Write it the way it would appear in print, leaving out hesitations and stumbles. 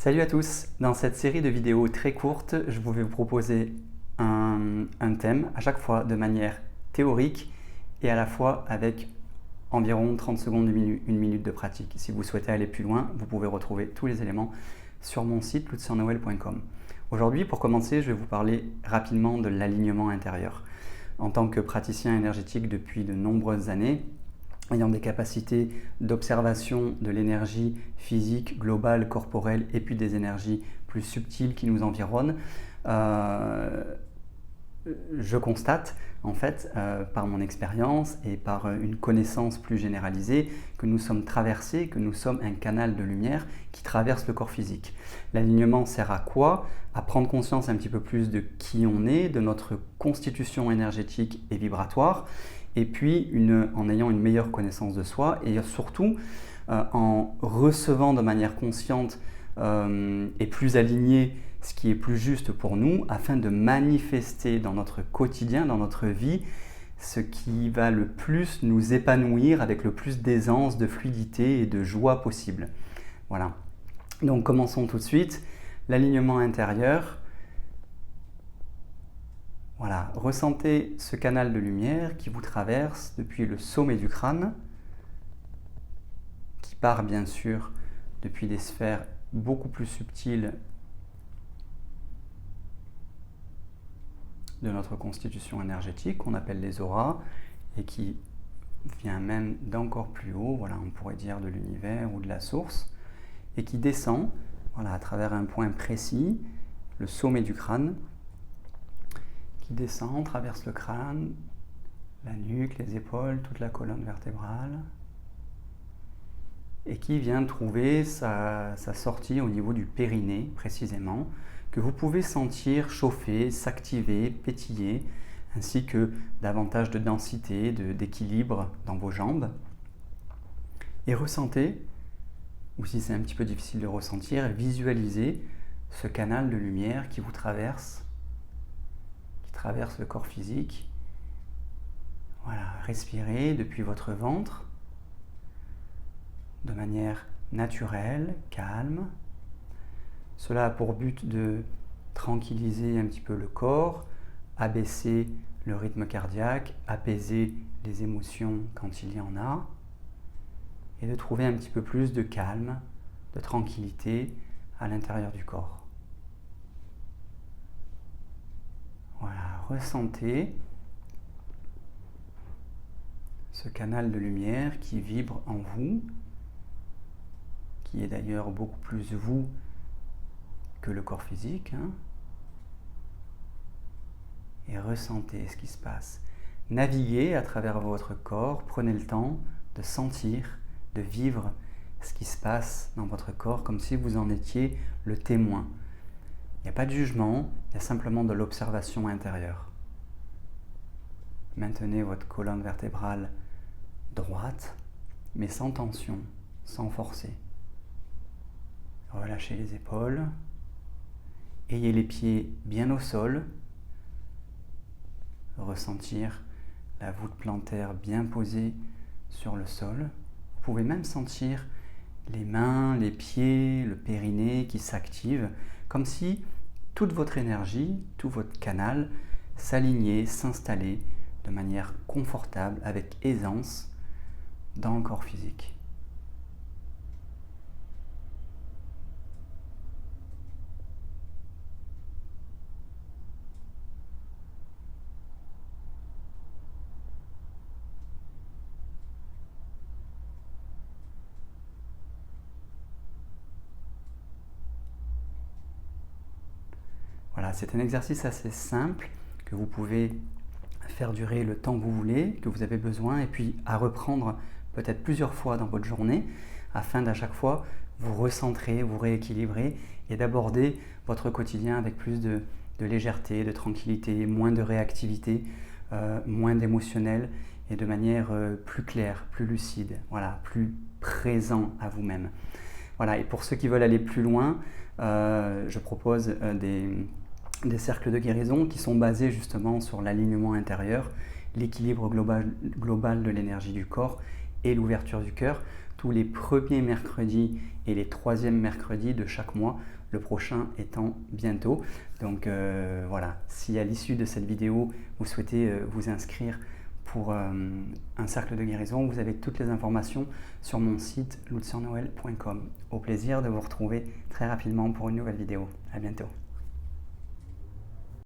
Salut à tous! Dans cette série de vidéos très courtes, je vais vous proposer un thème à chaque fois de manière théorique et à la fois avec environ 30 secondes, une minute de pratique. Si vous souhaitez aller plus loin, vous pouvez retrouver tous les éléments sur mon site lutzernoel.com. Aujourd'hui, pour commencer, je vais vous parler rapidement de l'alignement intérieur. En tant que praticien énergétique depuis de nombreuses années, ayant des capacités d'observation de l'énergie physique, globale, corporelle et puis des énergies plus subtiles qui nous environnent, je constate en fait par mon expérience et par une connaissance plus généralisée que nous sommes traversés, que nous sommes un canal de lumière qui traverse le corps physique. L'alignement sert à quoi? À prendre conscience un petit peu plus de qui on est, de notre constitution énergétique et vibratoire, et puis en ayant une meilleure connaissance de soi et surtout en recevant de manière consciente et plus alignée ce qui est plus juste pour nous afin de manifester dans notre quotidien, dans notre vie, ce qui va le plus nous épanouir avec le plus d'aisance, de fluidité et de joie possible. Voilà. Donc commençons tout de suite. L'alignement intérieur. Voilà, ressentez ce canal de lumière qui vous traverse depuis le sommet du crâne, qui part bien sûr depuis des sphères beaucoup plus subtiles de notre constitution énergétique, qu'on appelle les auras, et qui vient même d'encore plus haut, voilà, on pourrait dire de l'univers ou de la source, et qui descend voilà, à travers un point précis, le sommet du crâne, qui descend, traverse le crâne, la nuque, les épaules, toute la colonne vertébrale, et qui vient trouver sa sortie au niveau du périnée, précisément, que vous pouvez sentir chauffer, s'activer, pétiller, ainsi que davantage de densité, d'équilibre dans vos jambes. Et ressentez, ou si c'est un petit peu difficile de ressentir, visualisez ce canal de lumière qui vous traverse, le corps physique. Voilà, respirez depuis votre ventre de manière naturelle, calme. Cela a pour but de tranquilliser un petit peu le corps, abaisser le rythme cardiaque, apaiser les émotions quand il y en a, et de trouver un petit peu plus de calme, de tranquillité à l'intérieur du corps. Voilà, ressentez ce canal de lumière qui vibre en vous, qui est d'ailleurs beaucoup plus vous que le corps physique, et ressentez ce qui se passe. Naviguez à travers votre corps, prenez le temps de sentir, de vivre ce qui se passe dans votre corps comme si vous en étiez le témoin. Il n'y a pas de jugement, il y a simplement de l'observation intérieure. Maintenez votre colonne vertébrale droite, mais sans tension, sans forcer. Relâchez les épaules. Ayez les pieds bien au sol. Ressentir la voûte plantaire bien posée sur le sol. Vous pouvez même sentir les mains, les pieds, le périnée qui s'activent, comme si toute votre énergie, tout votre canal s'alignait, s'installait de manière confortable, avec aisance, dans le corps physique. Voilà, c'est un exercice assez simple que vous pouvez faire durer le temps que vous voulez, que vous avez besoin, et puis à reprendre peut-être plusieurs fois dans votre journée, afin d'à chaque fois vous recentrer, vous rééquilibrer et d'aborder votre quotidien avec plus de légèreté, de tranquillité, moins de réactivité, moins d'émotionnel et de manière plus claire, plus lucide, voilà, plus présent à vous-même. Voilà, et pour ceux qui veulent aller plus loin, je propose des cercles de guérison qui sont basés justement sur l'alignement intérieur, l'équilibre global de l'énergie du corps et l'ouverture du cœur, tous les premiers mercredis et les troisièmes mercredis de chaque mois, le prochain étant bientôt. Donc voilà, si à l'issue de cette vidéo, vous souhaitez vous inscrire pour un cercle de guérison, vous avez toutes les informations sur mon site luciennoel.com. Au plaisir de vous retrouver très rapidement pour une nouvelle vidéo. À bientôt.